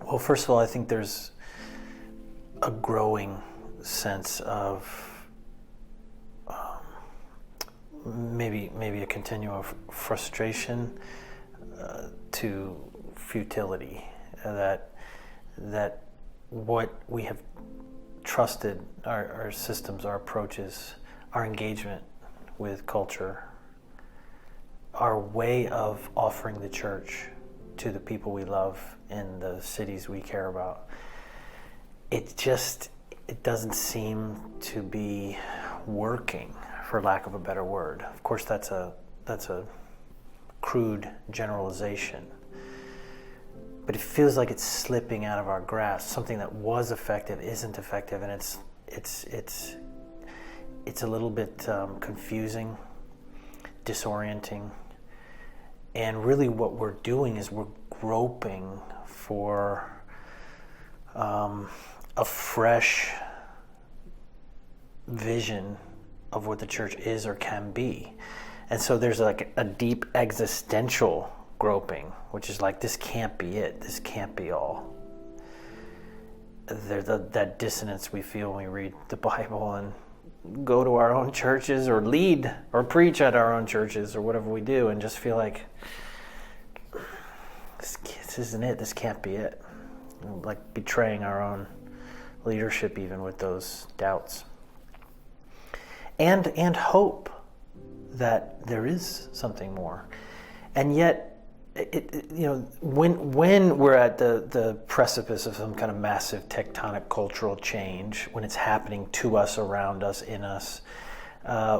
Well, first of all, I think there's a growing sense of maybe a continuum of frustration to futility. That what we have trusted, our systems, our approaches, our engagement with culture, our way of offering the church to the people we love in the cities we care about, it doesn't seem to be working, for lack of a better word. Of course, that's a crude generalization, but it feels like it's slipping out of our grasp. Something that was effective isn't effective, and it's a little bit confusing, disorienting, and really what we're doing is we're groping for a fresh vision of what the church is or can be. And so there's like a deep existential groping, which is like, this can't be it, this can't be all. There's that dissonance we feel when we read the Bible and go to our own churches or lead or preach at our own churches or whatever we do, and just feel like, this isn't it, this can't be it. Like betraying our own leadership even with those doubts. And hope that there is something more. And yet, when we're at the precipice of some kind of massive tectonic cultural change, when it's happening to us, around us, in us,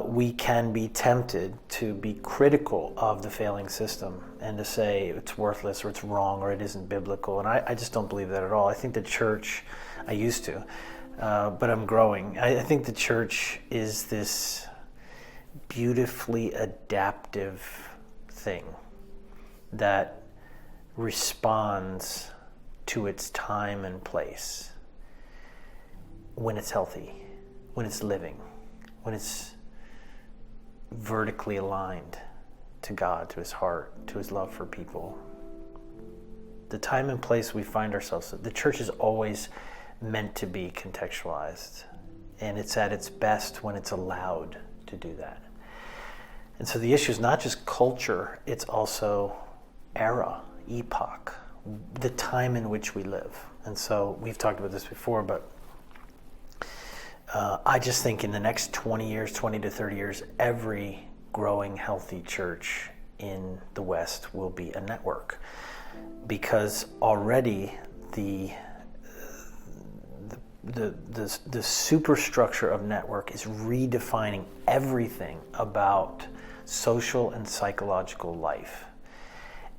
we can be tempted to be critical of the failing system and to say it's worthless or it's wrong or it isn't biblical. And I just don't believe that at all. I think the church, I used to, but I'm growing. I think the church is this beautifully adaptive thing that responds to its time and place when it's healthy, when it's living, when it's vertically aligned to God, to his heart, to his love for people. The time and place we find ourselves, the church is always meant to be contextualized, and it's at its best when it's allowed to do that. And so the issue is not just culture, it's also era, epoch, the time in which we live. And so we've talked about this before, but I just think in the next 20 to 30 years, every growing healthy church in the West will be a network, because already the superstructure of network is redefining everything about social and psychological life.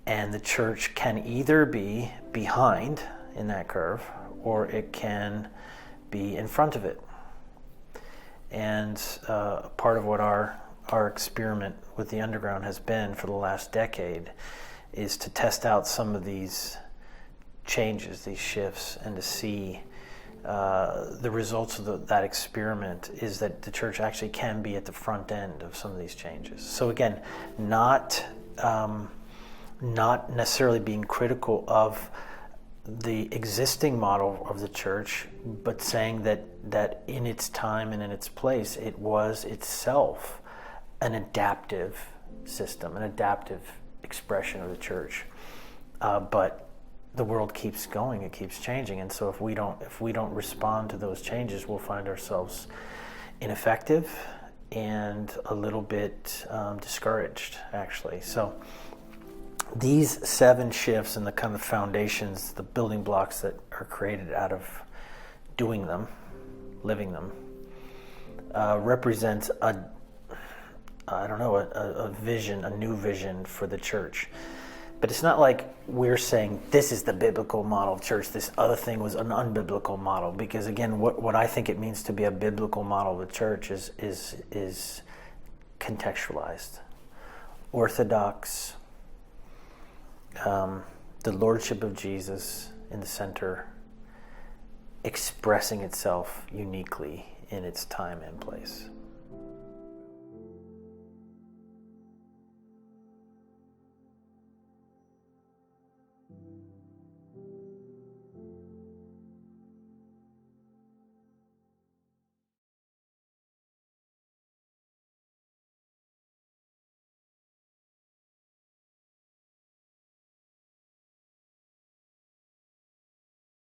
And the church can either be behind in that curve, or it can be in front of it. And part of what our experiment with the underground has been for the last decade is to test out some of these changes, these shifts, and to see the results of that experiment is that the church actually can be at the front end of some of these changes. So again, not necessarily being critical of the existing model of the church, but saying that in its time and in its place, it was itself an adaptive system, an adaptive expression of the church. But the world keeps going, it keeps changing, and so if we don't respond to those changes, we'll find ourselves ineffective and a little bit discouraged, actually. So these 7 shifts and the kind of foundations, the building blocks that are created out of doing them, living them, represents a vision, a new vision for the church. But it's not like we're saying this is the biblical model of church, this other thing was an unbiblical model. Because again, what I think it means to be a biblical model of the church is contextualized, orthodox, the lordship of Jesus in the center, expressing itself uniquely in its time and place.